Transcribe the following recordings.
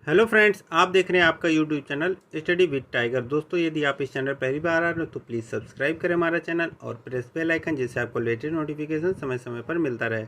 Hello friends, आप देख रहे हैं आपका YouTube channel study with tiger. दोस्तों, यदि आप इस चैनल पहली बार आ रहे हो तो प्लीज़ सब्सक्राइब करें हमारा चैनल और प्रेस बेल आइकन, जिससे आपको लेटेस्ट नोटिफिकेशन समय समय पर मिलता रहे।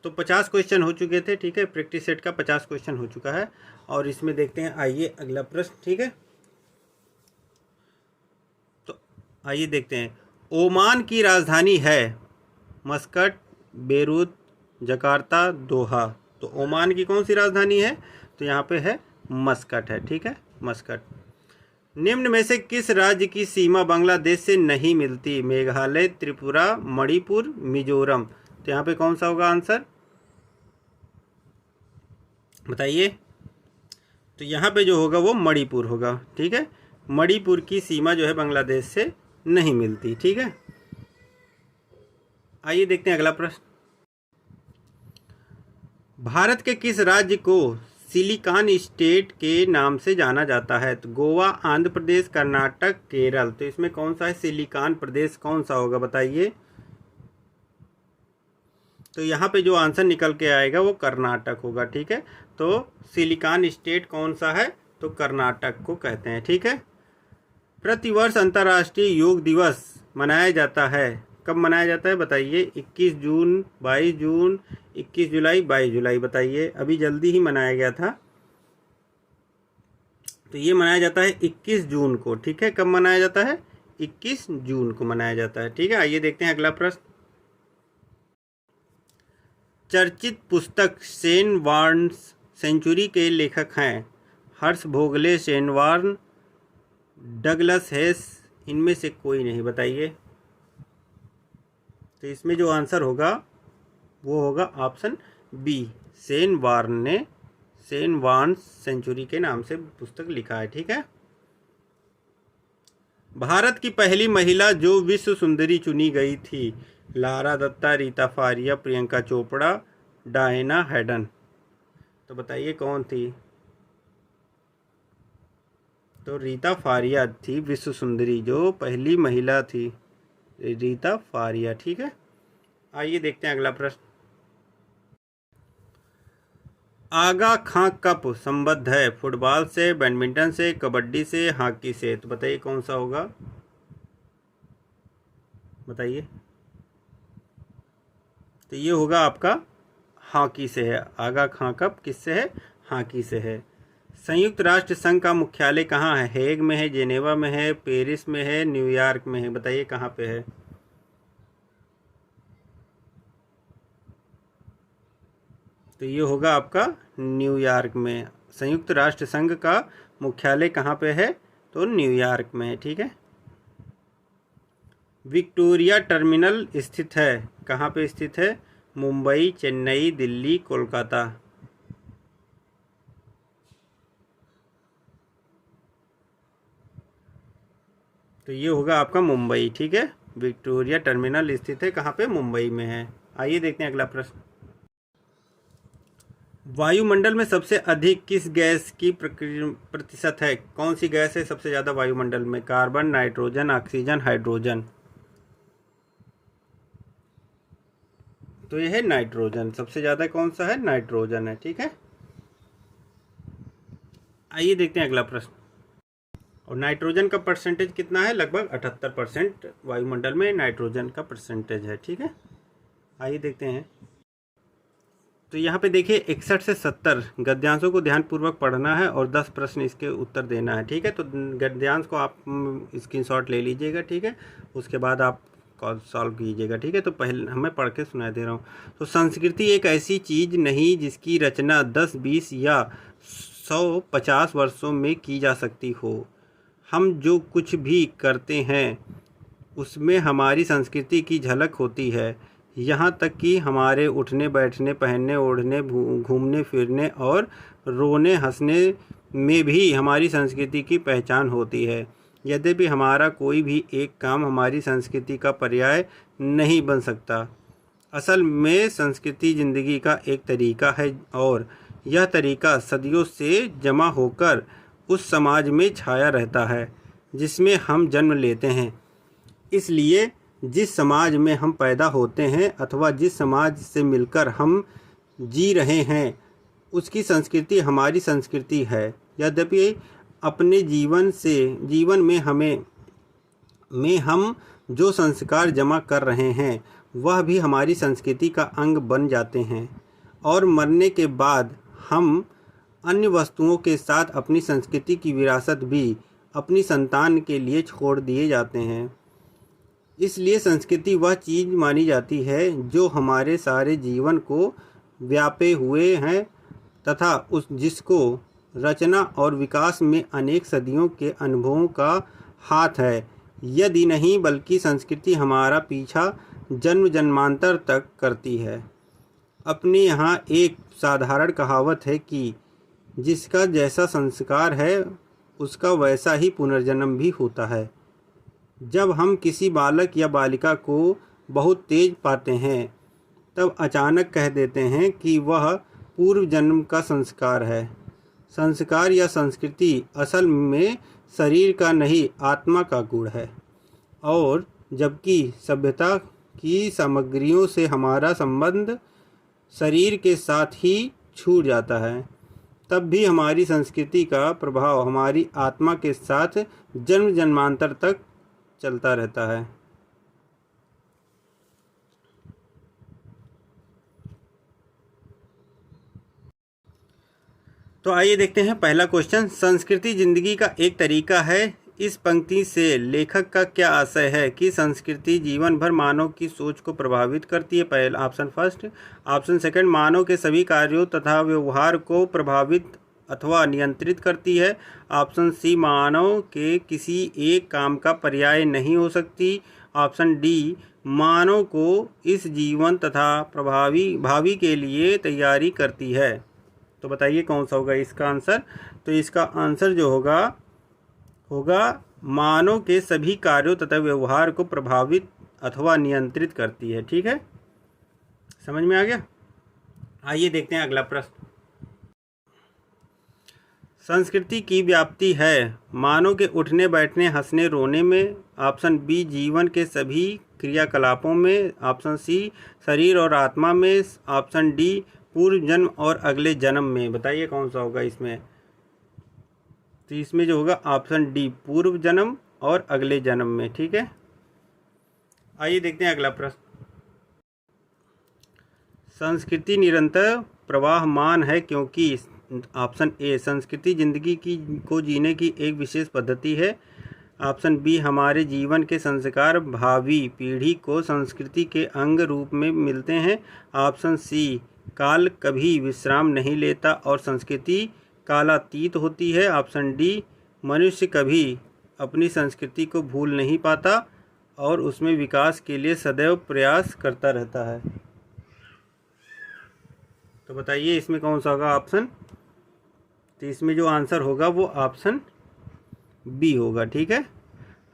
तो 50 क्वेश्चन हो चुके थे, ठीक है। प्रैक्टिस सेट का 50 क्वेश्चन हो चुका है और इसमें देखते हैं। आइए अगला प्रश्न, ठीक है। तो आइए देखते हैं। ओमान की राजधानी है मस्कट, बेरूत, जकार्ता, दोहा। तो ओमान की कौन सी राजधानी है? तो यहाँ पे है मस्कट है, ठीक है, मस्कट। निम्न में से किस राज्य की सीमा बांग्लादेश से नहीं मिलती? मेघालय, त्रिपुरा, मणिपुर, मिजोरम। तो यहाँ पे कौन सा होगा आंसर, बताइए। तो यहाँ पे जो होगा वो मणिपुर होगा, ठीक है। मणिपुर की सीमा जो है बांग्लादेश से नहीं मिलती, ठीक है। आइए देखते हैं अगला प्रश्न। भारत के किस राज्य को सिलिकॉन स्टेट के नाम से जाना जाता है? तो गोवा, आंध्र प्रदेश, कर्नाटक, केरल। तो इसमें कौन सा है सिलिकॉन प्रदेश, कौन सा होगा बताइए। तो यहाँ पे जो आंसर निकल के आएगा वो कर्नाटक होगा, ठीक है। तो सिलिकॉन स्टेट कौन सा है? तो कर्नाटक को कहते हैं, ठीक है। प्रतिवर्ष अंतर्राष्ट्रीय योग दिवस मनाया जाता है, कब मनाया जाता है बताइए। 21 जून, 22 जून, 21 जुलाई, 22 जुलाई, बताइए। अभी जल्दी ही मनाया गया था। तो ये मनाया जाता है 21 जून को, ठीक है। कब मनाया जाता है? 21 जून को मनाया जाता है, ठीक है। आइए देखते हैं अगला प्रश्न। चर्चित पुस्तक शेन वार्न सेंचुरी के लेखक हैं हर्ष भोगले, शेन वार्न, डगलस हेस। इनमें से कोई नहीं, बताइए। तो इसमें जो आंसर होगा वो होगा ऑप्शन बी, शेन वार्न ने शेन वार्न सेंचुरी के नाम से पुस्तक लिखा है, ठीक है। भारत की पहली महिला जो विश्व सुंदरी चुनी गई थी? लारा दत्ता, रीता फारिया, प्रियंका चोपड़ा, डायना हैडन। तो बताइए कौन थी? तो रीता फारिया थी विश्व सुंदरी, जो पहली महिला थी, रीता फारिया, ठीक है। आइए देखते हैं अगला प्रश्न। आगा खां कप संबद्ध है फुटबॉल से, बैडमिंटन से, कबड्डी से, हॉकी से। तो बताइए कौन सा होगा, बताइए। तो ये होगा आपका हॉकी से है। आगा खां कप किससे है? हॉकी से है। संयुक्त राष्ट्र संघ का मुख्यालय कहाँ है? हेग में है, जेनेवा में है, पेरिस में है, न्यूयॉर्क में है। बताइए कहाँ पे है। तो ये होगा आपका न्यूयॉर्क में। संयुक्त राष्ट्र संघ का मुख्यालय कहाँ पे है? तो न्यूयॉर्क में है, ठीक है। विक्टोरिया टर्मिनल स्थित है, कहाँ पे स्थित है? मुंबई, चेन्नई, दिल्ली, कोलकाता। तो ये होगा आपका मुंबई, ठीक है। विक्टोरिया टर्मिनल स्थित है कहाँ पे? मुंबई में है। आइए देखते हैं अगला प्रश्न। वायुमंडल में सबसे अधिक किस गैस की प्रतिशत है? कौन सी गैस है सबसे ज़्यादा वायुमंडल में? Carbon, nitrogen, oxygen, hydrogen. तो यह है नाइट्रोजन। सबसे ज़्यादा कौन सा है? नाइट्रोजन है, ठीक है। आइए देखते हैं अगला प्रश्न। और नाइट्रोजन का परसेंटेज कितना है? लगभग 78% वायुमंडल में नाइट्रोजन का परसेंटेज है, ठीक है। आइए देखते हैं। तो यहाँ पे देखिए 61 से 70 गद्यांशों को ध्यानपूर्वक पढ़ना है और 10 प्रश्न इसके उत्तर देना है, ठीक है। तो गद्यांश को आप स्क्रीनशॉट ले लीजिएगा, ठीक है। उसके बाद आप सॉल्व कीजिएगा, ठीक है। तो पहले हमें पढ़ के सुना दे रहा हूँ। तो संस्कृति एक ऐसी चीज़ नहीं जिसकी रचना 10, 20 या 100, 50 वर्षों में की जा सकती हो। हम जो कुछ भी करते हैं उसमें हमारी संस्कृति की झलक होती है। यहाँ तक कि हमारे उठने बैठने, पहनने ओढ़ने, घूमने फिरने और रोने हंसने में भी हमारी संस्कृति की पहचान होती है। यद्यपि हमारा कोई भी एक काम हमारी संस्कृति का पर्याय नहीं बन सकता। असल में संस्कृति ज़िंदगी का एक तरीका है और यह तरीका सदियों से जमा होकर उस समाज में छाया रहता है जिसमें हम जन्म लेते हैं। इसलिए जिस समाज में हम पैदा होते हैं अथवा जिस समाज से मिलकर हम जी रहे हैं उसकी संस्कृति हमारी संस्कृति है। यद्यपि अपने जीवन में हम जो संस्कार जमा कर रहे हैं वह भी हमारी संस्कृति का अंग बन जाते हैं और मरने के बाद हम अन्य वस्तुओं के साथ अपनी संस्कृति की विरासत भी अपनी संतान के लिए छोड़ दिए जाते हैं। इसलिए संस्कृति वह चीज़ मानी जाती है जो हमारे सारे जीवन को व्यापे हुए हैं तथा जिसको रचना और विकास में अनेक सदियों के अनुभवों का हाथ है। यदि नहीं बल्कि संस्कृति हमारा पीछा जन्म जन्मांतर तक करती है। अपने यहाँ एक साधारण कहावत है कि जिसका जैसा संस्कार है उसका वैसा ही पुनर्जन्म भी होता है। जब हम किसी बालक या बालिका को बहुत तेज पाते हैं तब अचानक कह देते हैं कि वह पूर्व जन्म का संस्कार है। संस्कार या संस्कृति असल में शरीर का नहीं आत्मा का गुण है, और जबकि सभ्यता की सामग्रियों से हमारा संबंध शरीर के साथ ही छूट जाता है, तब भी हमारी संस्कृति का प्रभाव हमारी आत्मा के साथ जन्म जन्मांतर तक चलता रहता है। तो आइए देखते हैं पहला क्वेश्चन। संस्कृति जिंदगी का एक तरीका है। इस पंक्ति से लेखक का क्या आशय है कि संस्कृति जीवन भर मानव की सोच को प्रभावित करती है? पहला ऑप्शन फर्स्ट। ऑप्शन सेकंड, मानव के सभी कार्यों तथा व्यवहार को प्रभावित अथवा नियंत्रित करती है। ऑप्शन सी, मानव के किसी एक काम का पर्याय नहीं हो सकती। ऑप्शन डी, मानव को इस जीवन तथा भावी के लिए तैयारी करती है। तो बताइए कौन सा होगा इसका आंसर? तो इसका आंसर जो होगा मानव के सभी कार्यों तथा व्यवहार को प्रभावित अथवा नियंत्रित करती है। ठीक है, समझ में आ गया? आइए देखते हैं अगला प्रश्न। संस्कृति की व्याप्ति है मानव के उठने बैठने हंसने रोने में। ऑप्शन बी, जीवन के सभी क्रियाकलापों में। ऑप्शन सी, शरीर और आत्मा में। ऑप्शन डी, पूर्व जन्म और अगले जन्म में। बताइए कौन सा होगा इसमें? तो इसमें जो होगा ऑप्शन डी, पूर्व जन्म और अगले जन्म में। ठीक है, आइए देखते हैं अगला प्रश्न। संस्कृति निरंतर प्रवाहमान है क्योंकि। ऑप्शन ए, संस्कृति जिंदगी को जीने की एक विशेष पद्धति है। ऑप्शन बी, हमारे जीवन के संस्कार भावी पीढ़ी को संस्कृति के अंग रूप में मिलते हैं। ऑप्शन सी, काल कभी विश्राम नहीं लेता और संस्कृति कालातीत होती है। ऑप्शन डी, मनुष्य कभी अपनी संस्कृति को भूल नहीं पाता और उसमें विकास के लिए सदैव प्रयास करता रहता है। तो बताइए इसमें कौन सा होगा ऑप्शन? तो इसमें जो आंसर होगा वो ऑप्शन बी होगा। ठीक है,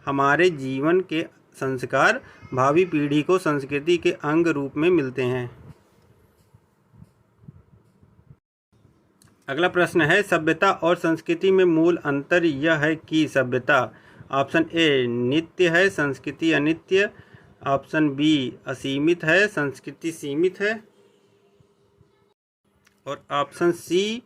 हमारे जीवन के संस्कार भावी पीढ़ी को संस्कृति के अंग रूप में मिलते हैं। अगला प्रश्न है, सभ्यता और संस्कृति में मूल अंतर यह है कि सभ्यता ऑप्शन ए नित्य है, संस्कृति अनित्य। ऑप्शन बी, असीमित है, संस्कृति सीमित है। और ऑप्शन सी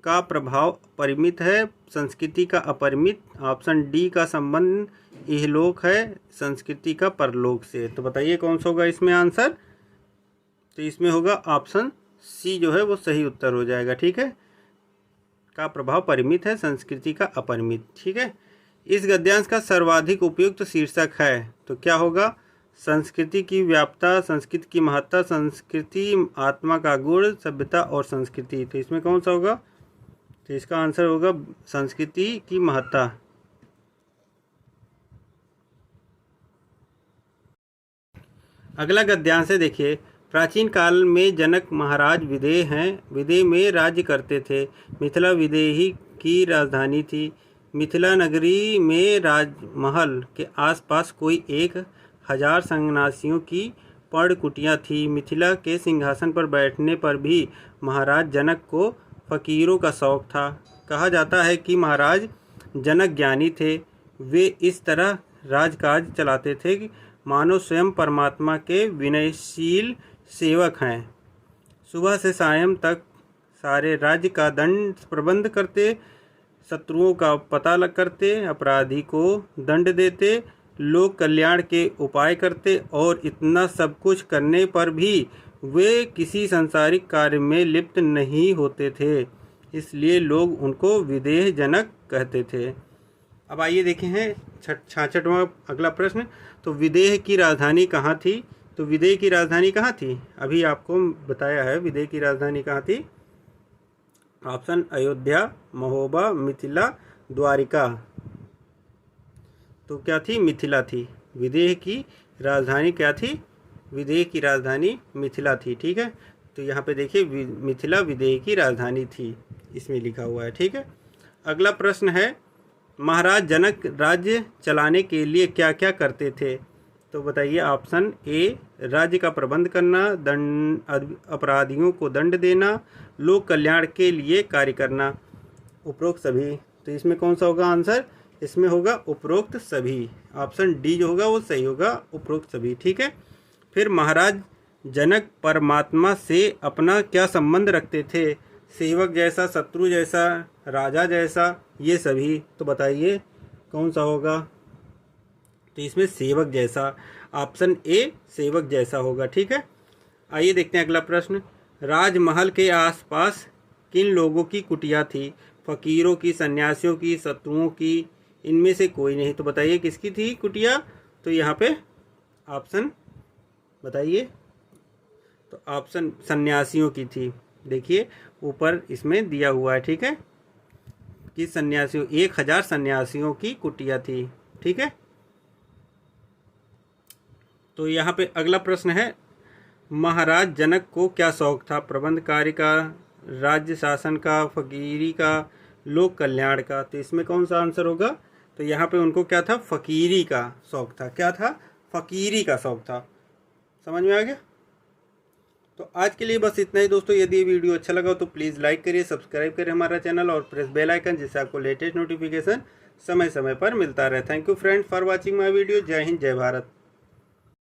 का प्रभाव परिमित है, संस्कृति का अपरिमित। ऑप्शन डी का संबंध इहलोक है, संस्कृति का परलोक से। तो बताइए कौन सा होगा इसमें आंसर? तो इसमें होगा ऑप्शन सी जो है वो सही उत्तर हो जाएगा। ठीक है, का प्रभाव परिमित है, संस्कृति का अपरिमित। ठीक है, इस गद्यांश का सर्वाधिक उपयुक्त शीर्षक है तो क्या होगा? संस्कृति की व्याप्तता, संस्कृति की महत्ता, संस्कृति आत्मा का गुण, सभ्यता और संस्कृति। तो इसमें कौन सा होगा? तो इसका आंसर होगा संस्कृति की महत्ता। अगला गद्यांश है, देखिए। प्राचीन काल में जनक महाराज विदेह में राज्य करते थे। मिथिला विदेही की राजधानी थी। मिथिला नगरी में राजमहल के आसपास कोई 1000 संन्यासियों की पर्णकुटियाँ थी। मिथिला के सिंहासन पर बैठने पर भी महाराज जनक को फकीरों का शौक था। कहा जाता है कि महाराज जनक ज्ञानी थे। वे इस तरह राजकाज चलाते थे कि मानो स्वयं परमात्मा के विनयशील सेवक हैं। सुबह से सारे राज्य का दंड प्रबंध करते, शत्रुओं का पता लग करते, अपराधी को दंड देते, लोक कल्याण के उपाय करते, और इतना सब कुछ करने पर भी वे किसी सांसारिक कार्य में लिप्त नहीं होते थे, इसलिए लोग उनको विदेह जनक कहते थे। अब आइए देखें हैं 66वां अगला प्रश्न। तो विदेह की राजधानी कहाँ थी? तो विदेह की राजधानी कहाँ थी? अभी आपको बताया है विदेह की राजधानी कहाँ थी। ऑप्शन अयोध्या, महोबा, मिथिला, द्वारिका। तो क्या थी? मिथिला थी। विदेह की राजधानी क्या थी? विदेह की राजधानी मिथिला थी। ठीक है, तो यहाँ पे देखिए मिथिला विदेह की राजधानी थी, इसमें लिखा हुआ है। ठीक है, अगला प्रश्न है महाराज जनक राज्य चलाने के लिए क्या क्या करते थे? तो बताइए। ऑप्शन ए राज्य का प्रबंध करना, दंड अपराधियों को दंड देना, लोक कल्याण के लिए कार्य करना, उपरोक्त सभी। तो इसमें कौन सा होगा आंसर? इसमें होगा उपरोक्त सभी। ऑप्शन डी जो होगा वो सही होगा, उपरोक्त सभी। ठीक है, फिर महाराज जनक परमात्मा से अपना क्या संबंध रखते थे? सेवक जैसा, शत्रु जैसा, राजा जैसा, ये सभी। तो बताइए कौन सा होगा? तो इसमें सेवक जैसा, ऑप्शन ए सेवक जैसा होगा। ठीक है, आइए देखते हैं अगला प्रश्न। राजमहल के आसपास किन लोगों की कुटिया थी? फकीरों की, सन्यासियों की, शत्रुओं की, इनमें से कोई नहीं। तो बताइए किसकी थी कुटिया? तो यहाँ पे ऑप्शन बताइए। तो ऑप्शन सन्यासियों की थी। देखिए ऊपर इसमें दिया हुआ है। ठीक है, कि सन्यासियों 1000 सन्यासियों की कुटिया थी। ठीक है, तो यहाँ पे अगला प्रश्न है महाराज जनक को क्या शौक था? प्रबंध कार्य का, राज्य शासन का, फकीरी का, लोक कल्याण का। तो इसमें कौन सा आंसर होगा? तो यहाँ पे उनको क्या था? फकीरी का शौक था। क्या था? फकीरी का शौक था। समझ में आ गया? तो आज के लिए बस इतना ही दोस्तों। यदि ये वीडियो अच्छा लगा तो प्लीज़ लाइक करिए, सब्सक्राइब करिए हमारा चैनल और प्रेस बेल आइकन, जिससे आपको लेटेस्ट नोटिफिकेशन समय समय पर मिलता रहे। Thank you friend for watching my video. जय हिंद, जय भारत।